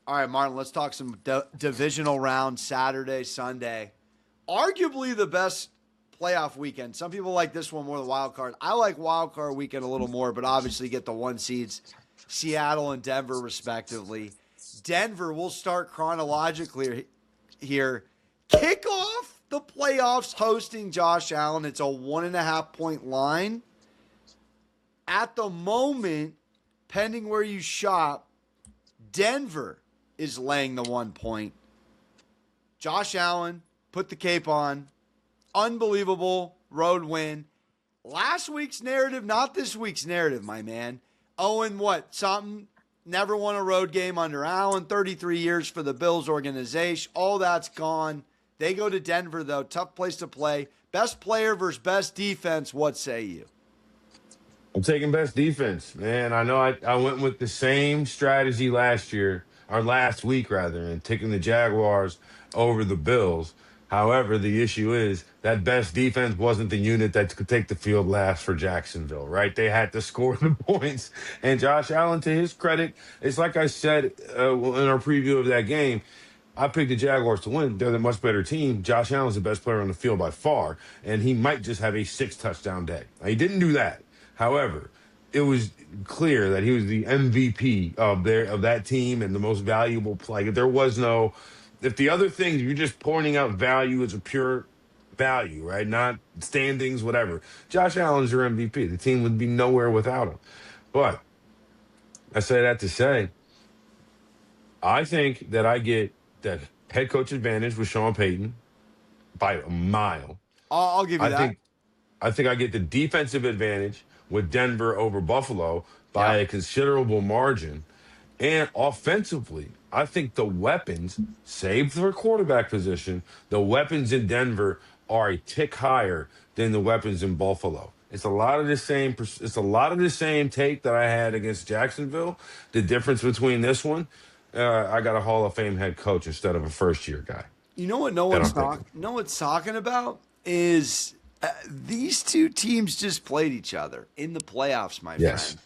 All right, Martin, let's talk some divisional round Saturday, Sunday. Arguably the best playoff weekend. Some people like this one more than wild card. I like wild card weekend a little more, but obviously get the one seeds, Seattle and Denver, respectively. Denver will start chronologically here. Kick off the playoffs hosting Josh Allen. It's a 1.5-point line. At the moment, pending where you shop, Denver is laying the 1 point. Josh Allen put the cape on. Unbelievable road win. Last week's narrative, not this week's narrative, my man. Owen, what? Something. Never won a road game under Allen. 33 years for the Bills organization. All that's gone. They go to Denver, though. Tough place to play. Best player versus best defense. What say you? I'm taking best defense, man. I know I went with the same strategy last year, or last week rather, and taking the Jaguars over the Bills. However, the issue is that best defense wasn't the unit that could take the field last for Jacksonville, right? They had to score the points. And Josh Allen, to his credit, it's like I said in our preview of that game, I picked the Jaguars to win. They're the much better team. Josh Allen's the best player on the field by far, and he might just have a 6-touchdown day. Now, he didn't do that. However, it was clear that he was the MVP of that team and the most valuable player. If the other things, you're just pointing out value as a pure value, right? Not standings, whatever. Josh Allen's your MVP. The team would be nowhere without him. But I say that to say, I think that I get the head coach advantage with Sean Payton by a mile. I'll give you that. I think I get the defensive advantage with Denver over Buffalo by a considerable margin. And offensively, I think the weapons, save for quarterback position, the weapons in Denver are a tick higher than the weapons in Buffalo. It's a lot of the same. It's a lot of the same take that I had against Jacksonville. The difference between this one, I got a Hall of Fame head coach instead of a first-year guy. You know what no one's talking about is these two teams just played each other in the playoffs, my friend.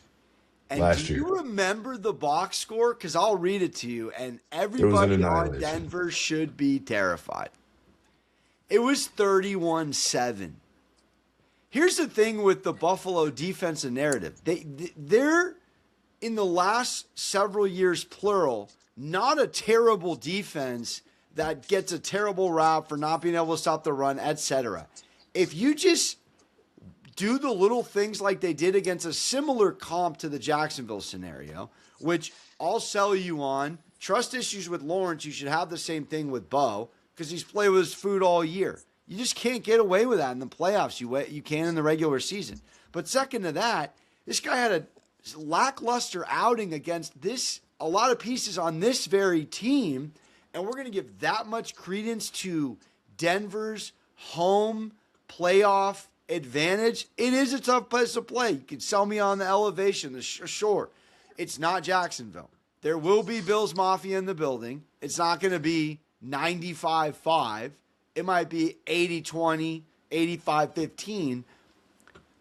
And Last do year. you remember the box score? Because I'll read it to you, and everybody on Denver should be terrified. It was 31-7. Here's the thing with the Buffalo defensive narrative. They're, in the last several years, plural, not a terrible defense that gets a terrible rap for not being able to stop the run, etc. If you just do the little things like they did against a similar comp to the Jacksonville scenario, which I'll sell you on. Trust issues with Lawrence, you should have the same thing with Bo because he's played with his food all year. You just can't get away with that in the playoffs. You can in the regular season. But second to that, this guy had a lackluster outing against a lot of pieces on this very team, and we're going to give that much credence to Denver's home playoff advantage. It is a tough place to play. You can sell me on the elevation, sure. It's not Jacksonville. There will be Bills Mafia in the building. It's not going to be 95-5. It might be 80-20, 85-15.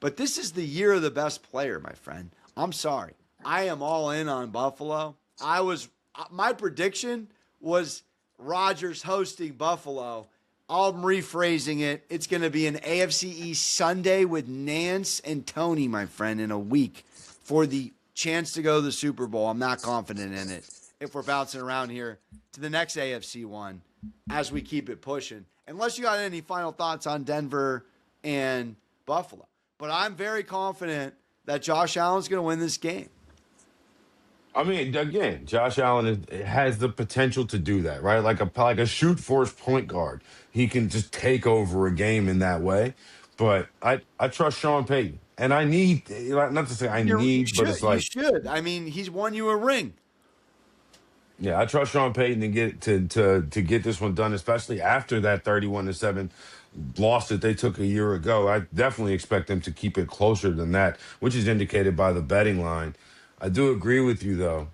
But this is the year of the best player, my friend. I'm sorry. I am all in on Buffalo. My prediction was Rodgers hosting Buffalo. I'm rephrasing it. It's going to be an AFC East Sunday with Nance and Tony, my friend, in a week for the chance to go to the Super Bowl. I'm not confident in it if we're bouncing around here to the next AFC one as we keep it pushing. Unless you got any final thoughts on Denver and Buffalo. But I'm very confident that Josh Allen's going to win this game. I mean, again, Josh Allen has the potential to do that, right? Like a shoot force point guard. He can just take over a game in that way. But I trust Sean Payton. And I need, not to say but it's like. You should. I mean, he's won you a ring. Yeah, I trust Sean Payton to get this one done, especially after that 31-7 loss that they took a year ago. I definitely expect them to keep it closer than that, which is indicated by the betting line. I do agree with you, though.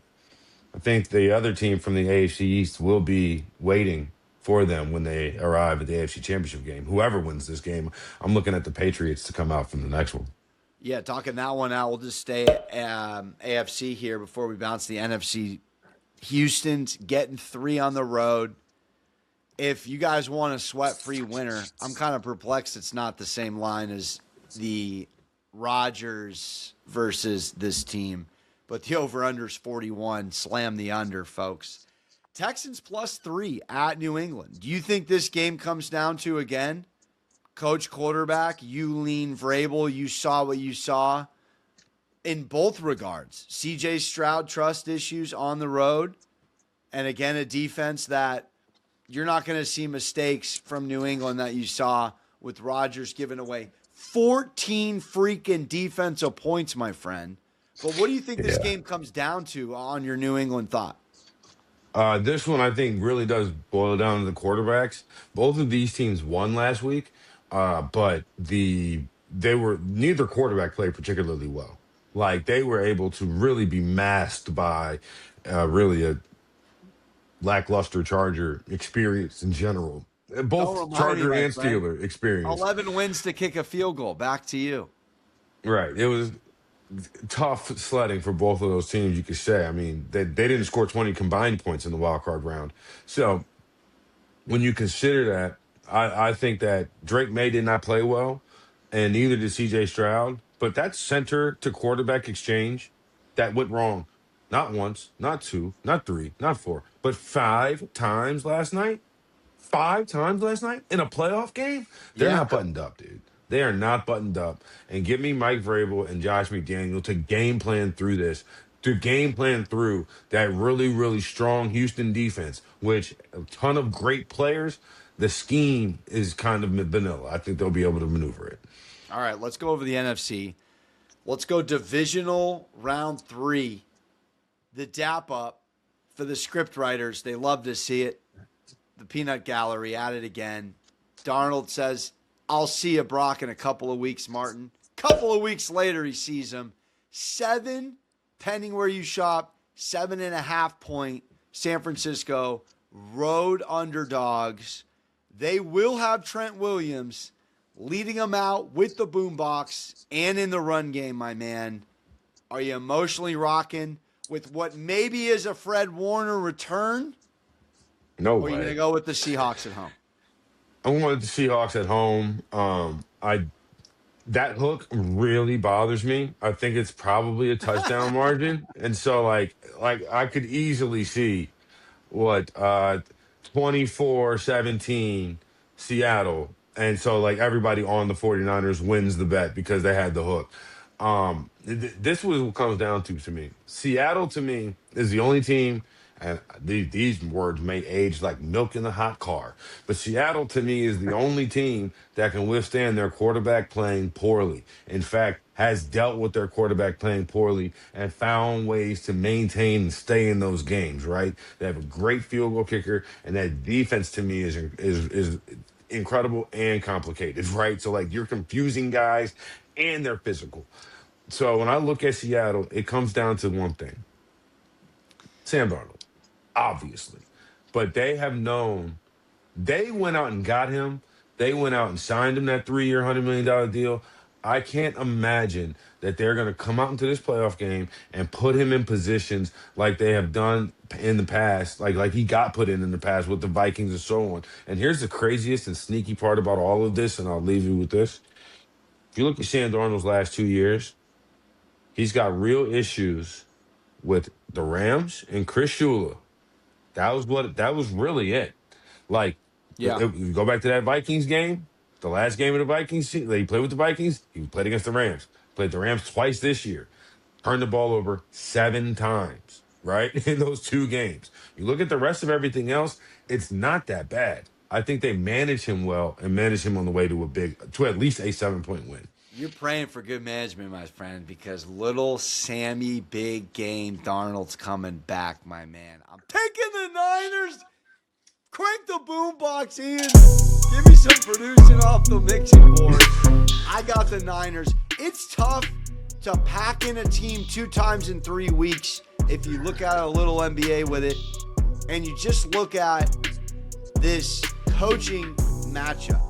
I think the other team from the AFC East will be waiting for them when they arrive at the AFC Championship game. Whoever wins this game, I'm looking at the Patriots to come out from the next one. Yeah, talking that one out, we'll just stay at AFC here before we bounce the NFC Houston's getting 3 on the road. If you guys want a sweat-free winner, I'm kind of perplexed it's not the same line as the Rodgers versus this team. But the over-under's 41. Slam the under, folks. Texans +3 at New England. Do you think this game comes down to, again, coach quarterback, you lean Vrabel, you saw what you saw in both regards? CJ Stroud trust issues on the road. And again, a defense that you're not going to see mistakes from New England that you saw with Rodgers giving away 14 freaking defensive points, my friend. But what do you think this game comes down to on your New England thought? This one I think really does boil down to the quarterbacks. Both of these teams won last week, but neither quarterback played particularly well. Like they were able to really be masked by really a lackluster Charger experience in general. Both Charger and Steeler experience. 11 wins to kick a field goal. Back to you. Right. It was tough sledding for both of those teams, you could say. I mean, they didn't score 20 combined points in the wild card round. So when you consider that, I think that Drake May did not play well, and neither did CJ Stroud. But that center to quarterback exchange that went wrong. Not once, not 2, not 3, not 4, but 5 times last night. 5 times last night in a playoff game? They're not buttoned up, dude. They are not buttoned up. And give me Mike Vrabel and Josh McDaniel to game plan through this, to game plan through that really, really strong Houston defense, which a ton of great players. The scheme is kind of vanilla. I think they'll be able to maneuver it. All right, let's go over the NFC. Let's go divisional round 3. The dap up for the script writers. They love to see it. The peanut gallery at it again. Darnold says, I'll see you, Brock, in a couple of weeks, Martin. Couple of weeks later, he sees him. 7, pending where you shop, 7.5 point San Francisco road underdogs. They will have Trent Williams leading them out with the boombox and in the run game, my man. Are you emotionally rocking with what maybe is a Fred Warner return? No way. Or are you going to go with the Seahawks at home? I wanted the Seahawks at home. That hook really bothers me. I think it's probably a touchdown margin. And so like I could easily see what 24-17 Seattle. And so like everybody on the 49ers wins the bet because they had the hook. This was what comes down to me. Seattle to me is the only team, and these words may age like milk in a hot car, but Seattle to me is the only team that can withstand their quarterback playing poorly. In fact, has dealt with their quarterback playing poorly and found ways to maintain and stay in those games, right? They have a great field goal kicker, and that defense to me is incredible and complicated, right? So like you're confusing guys and they're physical. So when I look at Seattle, it comes down to one thing. Sam Darnold, obviously. But they have known, they went out and got him. They went out and signed him that 3-year, $100 million deal. I can't imagine that they're going to come out into this playoff game and put him in positions like they have done in the past, like he got put in the past with the Vikings and so on. And here's the craziest and sneaky part about all of this, and I'll leave you with this. If you look at Sam Darnold's last 2 years, he's got real issues with the Rams and Chris Shula. That was really it. Like, you go back to that Vikings game, the last game of the Vikings, they played with the Vikings, he played against the Rams. Played the Rams twice this year. Turned the ball over 7 times, right, in those 2 games. You look at the rest of everything else, it's not that bad. I think they manage him well and manage him on the way to at least a 7-point win. You're praying for good management, my friend, because little Sammy Big Game Darnold's coming back, my man. I'm taking the Niners. Crank the boombox, Ian. Give me some producing off the mixing board. I got the Niners. It's tough to pack in a team 2 times in 3 weeks if you look at a little NBA with it and you just look at this coaching matchup.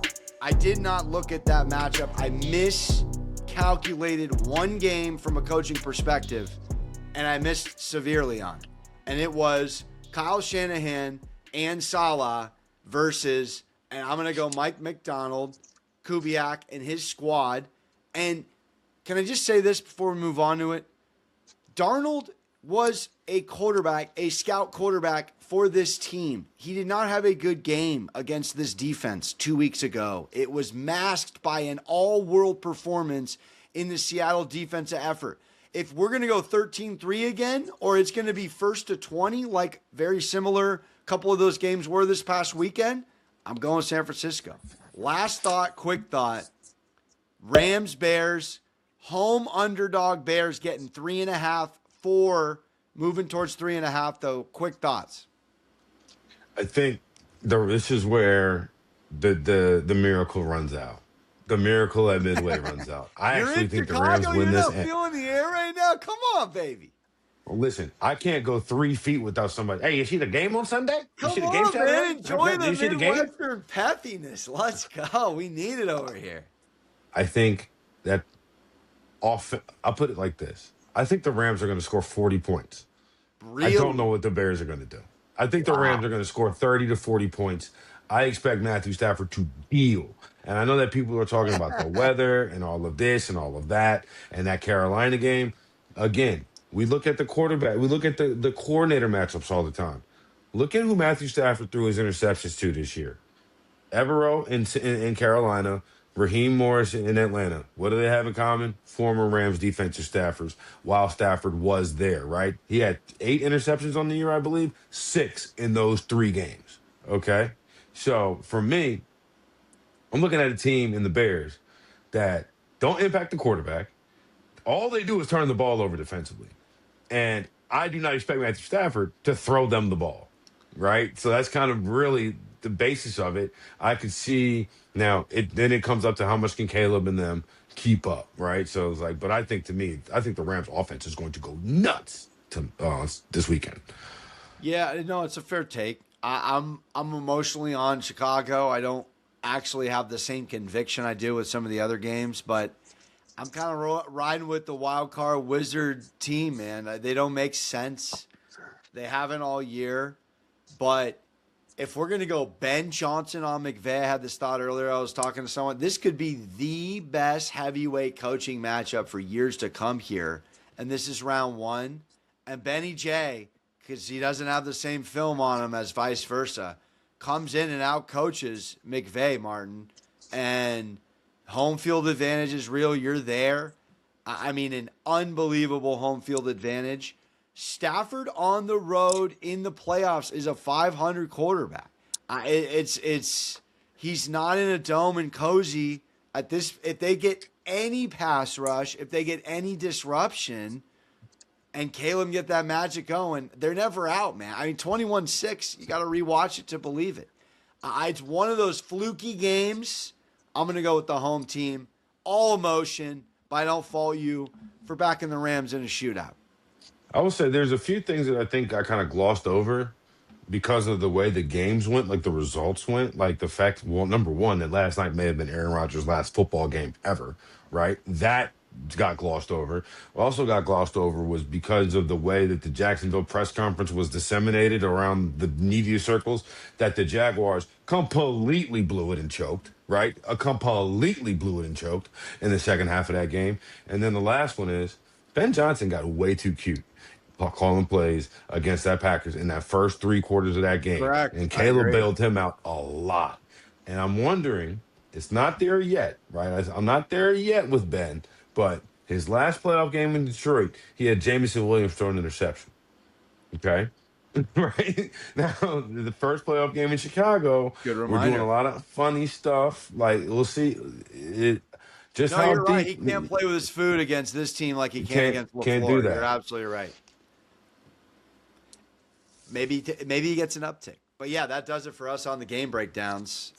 I did not look at that matchup. I miscalculated one game from a coaching perspective, and I missed severely on it. and it was Kyle Shanahan and Salah versus, and I'm going to go Mike McDonald, Kubiak, and his squad. And can I just say this before we move on to it? Darnold was a quarterback, a scout quarterback for this team. He did not have a good game against this defense 2 weeks ago. It was masked by an all-world performance in the Seattle defensive effort. If we're going to go 13-3 again, or it's going to be first to 20, like very similar couple of those games were this past weekend, I'm going San Francisco. Last thought, quick thought. Rams, Bears, home underdog Bears getting 3.5, 4, moving towards 3.5, though. Quick thoughts. I think this is where the miracle runs out. The miracle at Midway runs out. I actually think Chicago, the Rams win this. You're not feeling the air right now? Come on, baby. Well, listen, I can't go 3 feet without somebody. Hey, you see the game on Sunday? Come you see the on, game man. Enjoy the Midwestern pethiness. Let's go. We need it over here. I think that I'll put it like this. I think the Rams are going to score 40 points. Really? I don't know what the Bears are going to do. I think the Rams are going to score 30 to 40 points. I expect Matthew Stafford to deal. And I know that people are talking about the weather and all of this and all of that and that Carolina game. Again, we look at the quarterback. We look at the coordinator matchups all the time. Look at who Matthew Stafford threw his interceptions to this year. Evero in Carolina, Raheem Morris in Atlanta. What do they have in common? Former Rams defensive staffers while Stafford was there, right? He had 8 interceptions on the year, I believe. 6 in those 3 games, okay? So, for me, I'm looking at a team in the Bears that don't impact the quarterback. All they do is turn the ball over defensively. And I do not expect Matthew Stafford to throw them the ball, right? So that's kind of really the basis of it. I could see now. Then it comes up to how much can Caleb and them keep up, right? So it's like, but I think the Rams' offense is going to go nuts this weekend. Yeah, no, it's a fair take. I'm emotionally on Chicago. I don't actually have the same conviction I do with some of the other games, but I'm kind of riding with the wild card Wizard team, man. They don't make sense. They haven't all year. But if we're going to go Ben Johnson on McVay, I had this thought earlier. I was talking to someone. This could be the best heavyweight coaching matchup for years to come here. And this is round 1. And Benny J, because he doesn't have the same film on him as vice versa, comes in and out coaches McVay, Martin. And home field advantage is real. You're there. I mean, an unbelievable home field advantage. Stafford on the road in the playoffs is a 500 quarterback. He's not in a dome and cozy at this. If they get any pass rush, if they get any disruption, and Caleb get that magic going, they're never out, man. I mean, 21-6, you got to rewatch it to believe it. It's one of those fluky games. I'm going to go with the home team. All emotion, but I don't fault you for backing the Rams in a shootout. I will say there's a few things that I think I kind of glossed over because of the way the games went, like the results went, like the fact, well, number one, that last night may have been Aaron Rodgers' last football game ever, right? That got glossed over. What also got glossed over was because of the way that the Jacksonville press conference was disseminated around the media circles, that the Jaguars completely blew it and choked, right? Completely blew it and choked in the second half of that game. And then the last one is Ben Johnson got way too cute calling plays against that Packers in that first 3 quarters of that game. Correct. And Caleb bailed him out a lot. And I'm wondering, it's not there yet, right? I'm not there yet with Ben, but his last playoff game in Detroit, he had Jamison Williams throw an interception. Okay? Right? Now, the first playoff game in Chicago, we're doing a lot of funny stuff. Like, we'll see. You're right. He can't play with his food against this team like he can against LaFleur. Can't do that. You're absolutely right. Maybe he gets an uptick. But yeah, that does it for us on the game breakdowns.